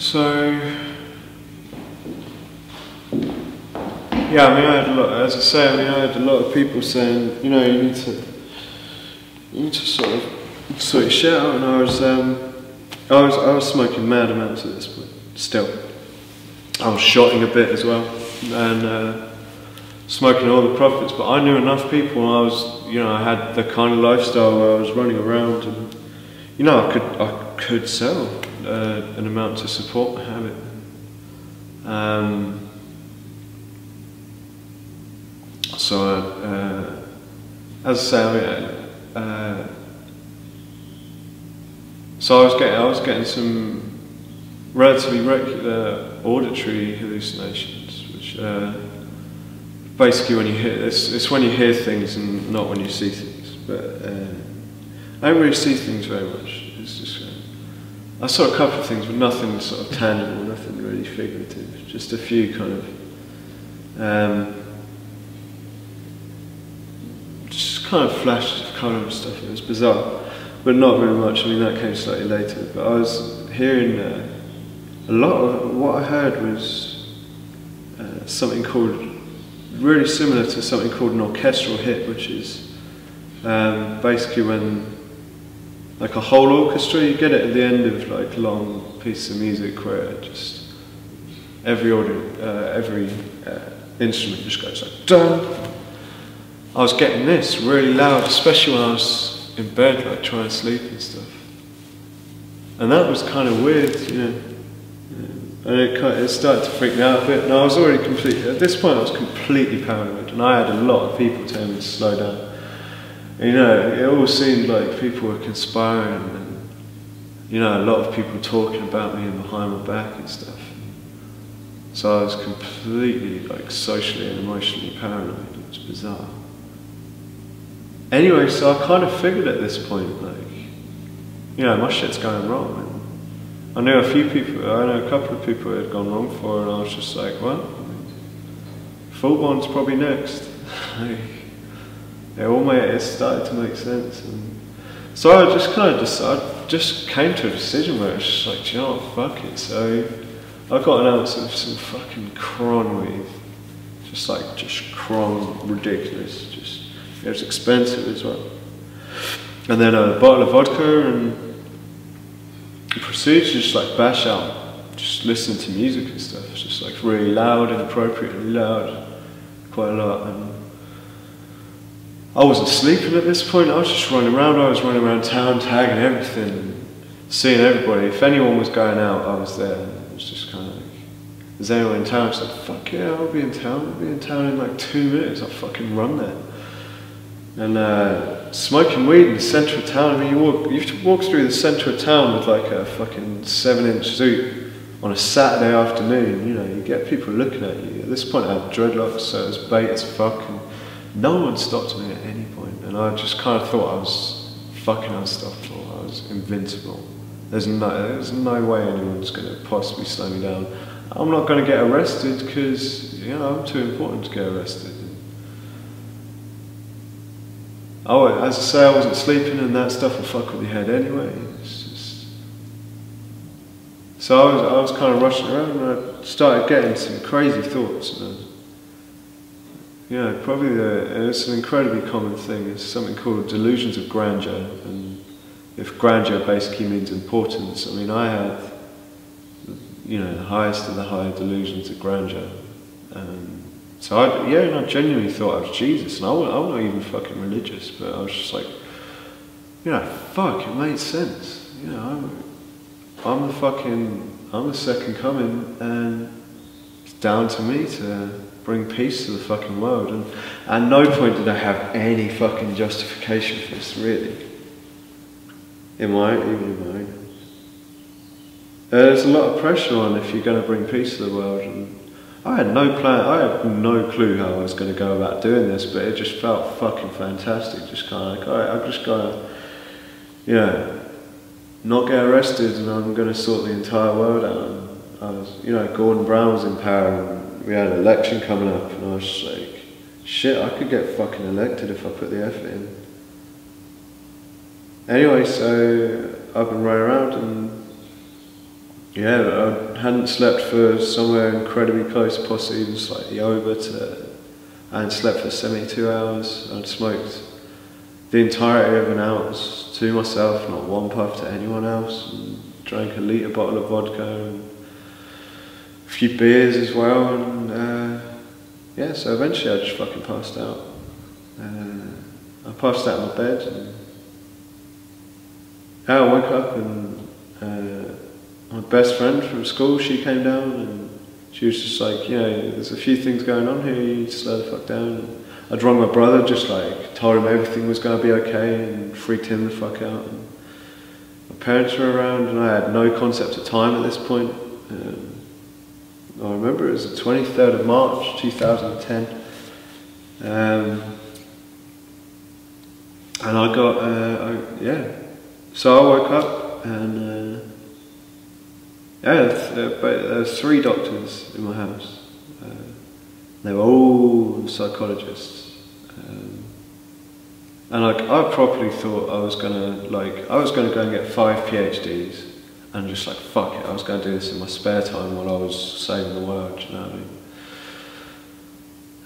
So, yeah, I mean, I had a lot, as I say, I mean, I had a lot of people saying, you know, you need to sort of sort your shit out, and I was smoking mad amounts at this point, still. I was shotting a bit as well, and smoking all the profits, but I knew enough people, and I had the kind of lifestyle where I was running around, and, you know, I could sell an amount to support my habit. So, as I say, so I was getting some relatively regular auditory hallucinations, which basically when you hear it's when you hear things and not when you see things. But I don't really see things very much. It's just I saw a couple of things, but nothing sort of tangible, nothing really figurative. Just a few kind of just kind of flashes of colour and stuff. It was bizarre, but not very much. I mean, that came slightly later. But I was hearing a lot of what I heard was something called, really similar to something called an orchestral hit, which is basically when, like a whole orchestra, you get it at the end of like long pieces of music where just every instrument just goes like dun. I was getting this really loud, especially when I was in bed, like trying to sleep and stuff. And that was kind of weird, you know. And it started to freak me out a bit, and I was already at this point I was completely paranoid, and I had a lot of people telling me to slow down. And, you know, it all seemed like people were conspiring, and, you know, a lot of people talking about me and behind my back and stuff. So I was completely, like, socially and emotionally paranoid. It was bizarre. Anyway, so I kind of figured at this point, like, you know, my shit's going wrong. I know a couple of people it had gone wrong for, and I was just like, well, Full-Bon's probably next. Like, it started to make sense. And so I just kind of just came to a decision where it was just like, do you know what, fuck it. So I got an ounce of some fucking cron weed. Just cron, ridiculous. It was expensive as well. And then a bottle of vodka, and proceeded to just like bash out, just listen to music and stuff. It's just like really loud, inappropriately loud, quite a lot. And I wasn't sleeping at this point. I was just running around. I was running around town, tagging everything, and seeing everybody. If anyone was going out, I was there. It was just kind of like, is anyone in town? I was like, fuck yeah, I'll be in town. I'll be in town in like 2 minutes. I'll fucking run there. And smoking weed in the centre of town. I mean, you have to walk through the centre of town with like a fucking 7-inch suit on a Saturday afternoon. You know, you get people looking at you. At this point, I had dreadlocks, so it was bait as fuck. And no one stopped me at any point. And I just kind of thought I was fucking unstoppable. I was invincible. There's no way anyone's going to possibly slow me down. I'm not going to get arrested because, you know, I'm too important to get arrested. As I say, I wasn't sleeping, and that stuff will fuck with your head anyway. So I was kind of rushing around, and I started getting some crazy thoughts. And you know, probably it's an incredibly common thing. It's something called delusions of grandeur, and if grandeur basically means importance, I mean, I had, you know, the highest of the high delusions of grandeur. So I genuinely thought I was Jesus, and I'm not even fucking religious, but I was just like, you know, fuck, it made sense. You know, I'm the second coming, and it's down to me to bring peace to the fucking world. And at no point did I have any fucking justification for this, really. Even in my own. There's a lot of pressure on if you're going to bring peace to the world, and I had no plan, I had no clue how I was going to go about doing this, but it just felt fucking fantastic. Just kind of like, alright, I've just got to, you know, not get arrested, and I'm going to sort the entire world out. And I was, you know, Gordon Brown was in power, and we had an election coming up, and I was just like, shit, I could get fucking elected if I put the effort in. Anyway, so I've been running around, and yeah, I hadn't slept for somewhere incredibly close, possibly even slightly over to, I hadn't slept for 72 hours. I'd smoked the entirety of an ounce to myself, not one puff to anyone else, and drank a litre bottle of vodka and a few beers as well, and yeah, so eventually I just fucking passed out. I passed out in my bed, and I woke up, and my best friend from school, she came down, and she was just like, you know, there's a few things going on here, you need to slow the fuck down. I'd rung my brother, just like told him everything was going to be okay, and freaked him the fuck out. And my parents were around, and I had no concept of time at this point. I remember it was the 23rd of March 2010, and I got, yeah, so I woke up, and yeah, there were 3 doctors in my house. They were all psychologists, and like I properly thought I was gonna go and get 5 PhDs. And just like, fuck it, I was going to do this in my spare time while I was saving the world, you know what I mean?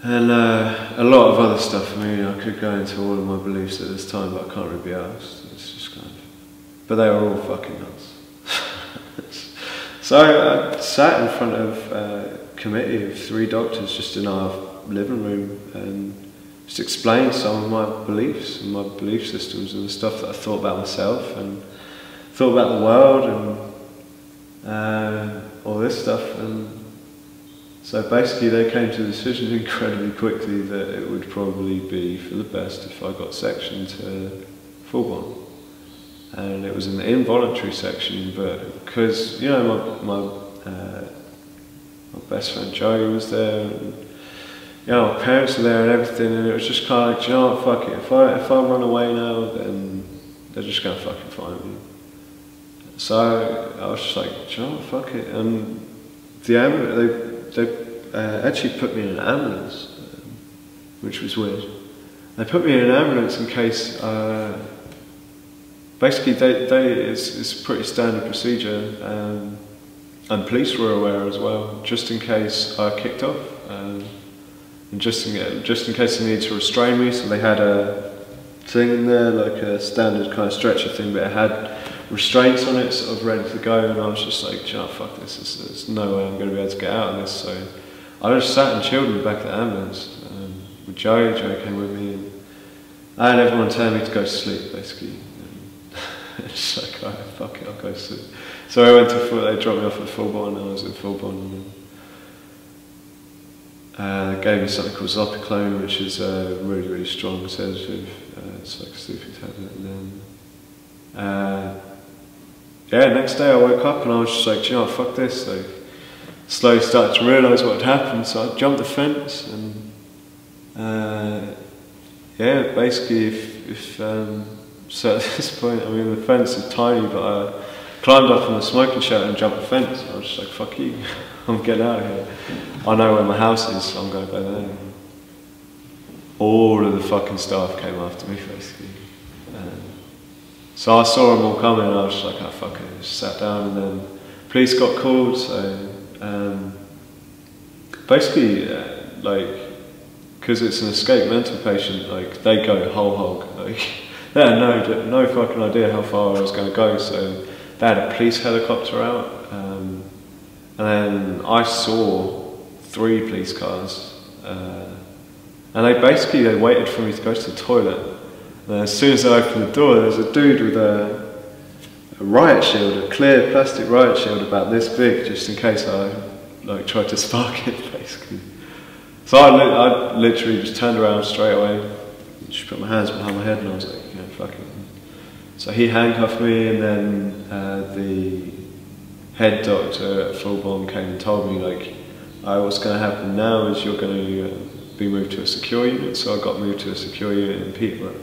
And a lot of other stuff, I mean, I could go into all of my beliefs at this time, but I can't really be asked. It's just kind of, but they were all fucking nuts. So I sat in front of a committee of 3 doctors just in our living room and just explained some of my beliefs and my belief systems and the stuff that I thought about myself and thought about the world and all this stuff, and so basically they came to the decision incredibly quickly that it would probably be for the best if I got sectioned to full-born. And it was an involuntary section, but because, you know, my best friend Joey was there, and, you know, my parents were there and everything, and it was just kind of like, do you know what, fuck it, if I run away now, then they're just going to fucking find me. So I was just like, do you know what, fuck it, and the ambulance, they actually put me in an ambulance, which was weird. They put me in an ambulance in case, basically it's a pretty standard procedure, and police were aware as well, just in case I kicked off, and just in case they needed to restrain me, so they had a thing in there, like a standard kind of stretcher thing, but it had restraints on it, sort of ready to go, and I was just like, oh, fuck this, there's no way I'm going to be able to get out of this, so I just sat and chilled in the back of the ambulance with Joey. Joey came with me, and I had everyone telling me to go to sleep, basically. It's like, alright, fuck it, I'll go to sleep. So I went to they dropped me off at full-born, and I was at full-born, and they gave me something called Zopiclone, which is a really, really strong sedative. It's like a sleeping tablet, and then yeah, next day I woke up and I was just like, do you know what, fuck this. Like, slowly started to realise what had happened, so I jumped the fence, and yeah, basically if so at this point, I mean, the fence is tiny, but I climbed up on the smoking shelter and jumped the fence. I was just like, fuck you, I'm getting out of here. I know where my house is, so I'm going to go there. And all of the fucking staff came after me, basically. So I saw them all coming, and I was just like, oh, fuck it, just sat down, and then police got called, so basically, like, because it's an escaped mental patient, like, they go whole hog, like, they had no fucking idea how far I was going to go, so they had a police helicopter out, and then I saw 3 police cars, and they waited for me to go to the toilet. And as soon as I opened the door, there was a dude with a riot shield, a clear plastic riot shield about this big, just in case I like tried to spark it, basically. So I literally just turned around straight away, just put my hands behind my head, and I was like, you know, fuck it. So he handcuffed me, and then the head doctor at full-born came and told me, like, what's going to happen now is you're going to be moved to a secure unit. So I got moved to a secure unit in Peterborough.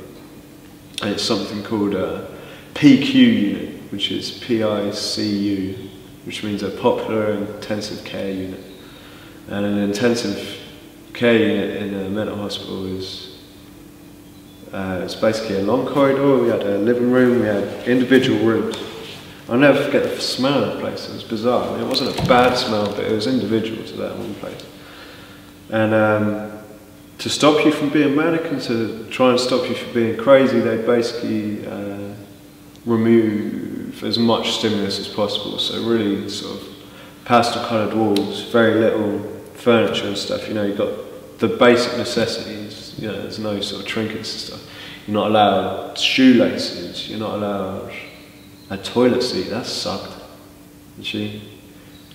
And it's something called a PQ unit, which is PICU, which means a popular intensive care unit. And an intensive care unit in a mental hospital is it's basically a long corridor. We had a living room, we had individual rooms. I'll never forget the smell of the place. It was bizarre. I mean, it wasn't a bad smell, but it was individual to that one place. And to stop you from being manic and to try and stop you from being crazy, they basically remove as much stimulus as possible. So really sort of pastel-coloured walls, very little furniture and stuff. You know, you've got the basic necessities. You know, there's no sort of trinkets and stuff. You're not allowed shoelaces. You're not allowed a toilet seat. That sucked. Actually.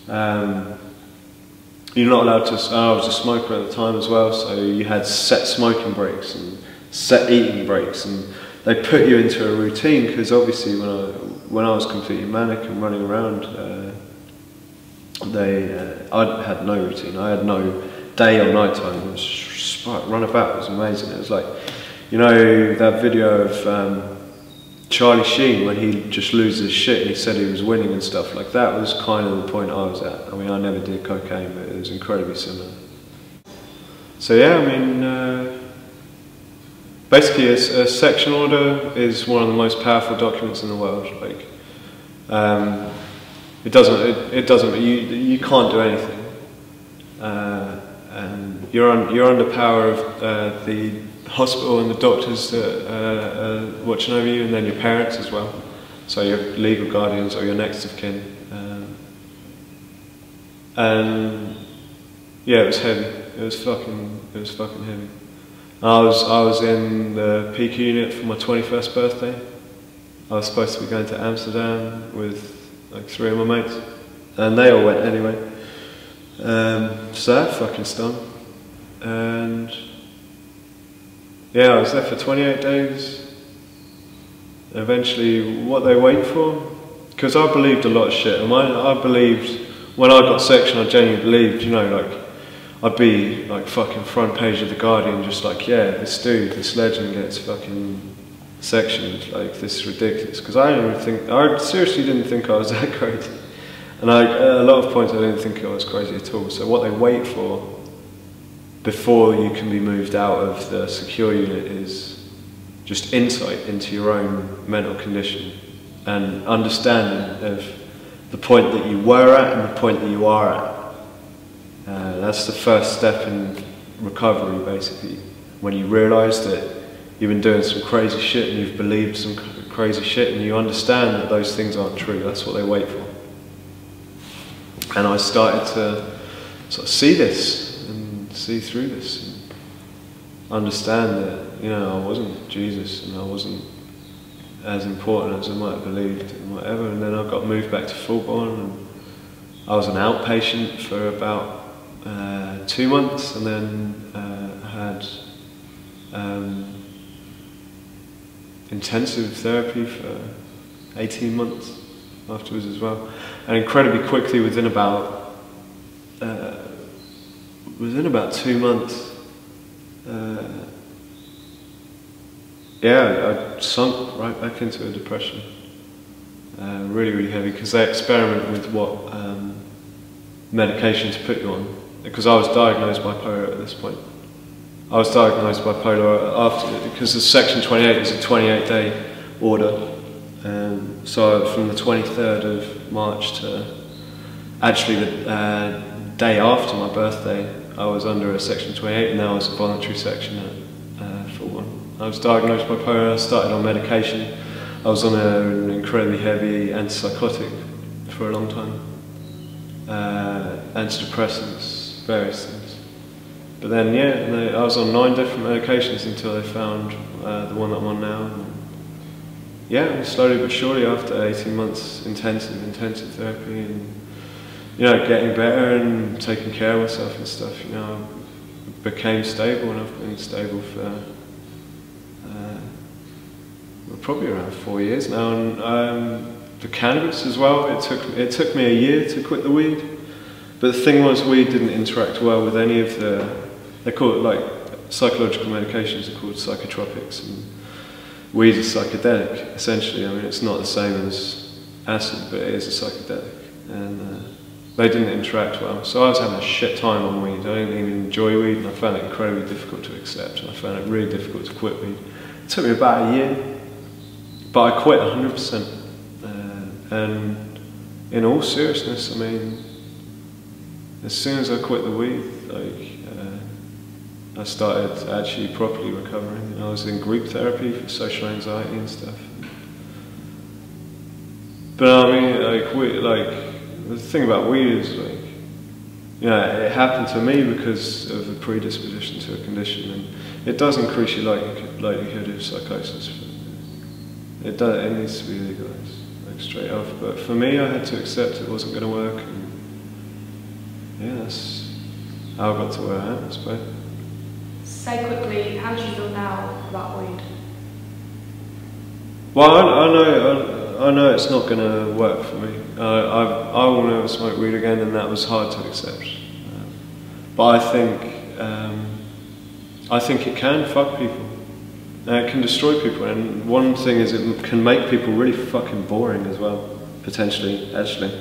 You're not allowed to. I was a smoker at the time as well, so you had set smoking breaks and set eating breaks, and they put you into a routine because obviously when I was completely manic and running around, I had no routine. I had no day or night time. It was just run about. It was amazing. It was like, you know, that video of Charlie Sheen when he just loses his shit and he said he was winning and stuff. Like that was kind of the point I was at. I mean, I never did cocaine, but it was incredibly similar. So yeah, I mean, basically a section order is one of the most powerful documents in the world. Like, it doesn't, you can't do anything. And you're under power of the hospital and the doctors that are watching over you, and then your parents as well. So your legal guardians or your next of kin. And yeah, it was heavy. It was fucking heavy. I was in the peak unit for my 21st birthday. I was supposed to be going to Amsterdam with like 3 of my mates, and they all went anyway. So that fucking stung. And yeah, I was there for 28 days. Eventually, what they wait for, because I believed a lot of shit. And I believed, when I got section, I genuinely believed, you know, like, I'd be like fucking front page of the Guardian, just like, yeah, this dude, this legend gets fucking sectioned, like, this is ridiculous. Because I seriously didn't think I was that crazy. And at a lot of points I didn't think I was crazy at all. So what they wait for before you can be moved out of the secure unit is just insight into your own mental condition and understanding of the point that you were at and the point that you are at. That's the first step in recovery, basically, when you realise that you've been doing some crazy shit and you've believed some crazy shit and you understand that those things aren't true. That's what they wait for. And I started to sort of see this and see through this and understand that, you know, I wasn't Jesus and I wasn't as important as I might have believed and whatever. And then I got moved back to Fulbourn and I was an outpatient for about 2 months, and then had intensive therapy for 18 months afterwards as well. And incredibly quickly, within about 2 months, yeah, I sunk right back into a depression. Really, really heavy, because they experiment with what medication to put you on. Because I was diagnosed bipolar at this point. I was diagnosed bipolar after, because the Section 28 is a 28-day order. So from the 23rd of March to actually the day after my birthday, I was under a Section 28, and now it's a voluntary section at Fulbourn. I was diagnosed bipolar, I started on medication. I was on an incredibly heavy antipsychotic for a long time. Antidepressants, various things. But then, yeah, I was on 9 different medications until they found the one that I'm on now. And yeah, slowly but surely, after 18 months intensive therapy, and you know, getting better and taking care of myself and stuff, you know, I became stable, and I've been stable for probably around 4 years now. And the cannabis as well, it took me a year to quit the weed. But the thing was, weed didn't interact well with any of they call it, like, psychological medications are called psychotropics, and weed is psychedelic, essentially. I mean, it's not the same as acid, but it is a psychedelic. And they didn't interact well. So I was having a shit time on weed. I didn't even enjoy weed, and I found it incredibly difficult to accept, and I found it really difficult to quit weed. It took me about a year, but I quit 100%. And in all seriousness, I mean, as soon as I quit the weed, like, I started actually properly recovering. I was in group therapy for social anxiety and stuff. But I mean, like the thing about weed is, like, you know, it happened to me because of a predisposition to a condition, and it does increase your likelihood of psychosis. It does. It needs to be legalized, like, straight off. But for me, I had to accept it wasn't going to work, and yeah, that's how I got to where I am, I suppose. Say quickly, how do you feel now about weed? Well, I know it's not going to work for me. I will never smoke weed again, and that was hard to accept. But I think it can fuck people. It can destroy people, and one thing is it can make people really fucking boring as well, potentially, actually.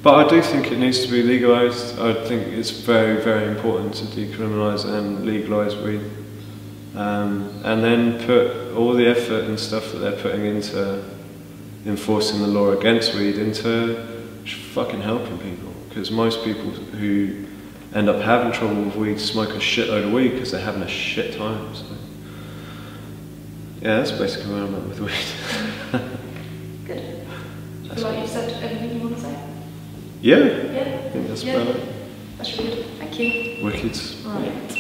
But I do think it needs to be legalised. I think it's very, very important to decriminalise and legalise weed. And then put all the effort and stuff that they're putting into enforcing the law against weed into fucking helping people. Because most people who end up having trouble with weed smoke a shitload of weed because they're having a shit time. So. Yeah, that's basically where I'm at with weed. Good. I feel like you've said everything you want to say. Yeah. Yeah. I think that's about it. That's really good. Thank you. Wicked. Right.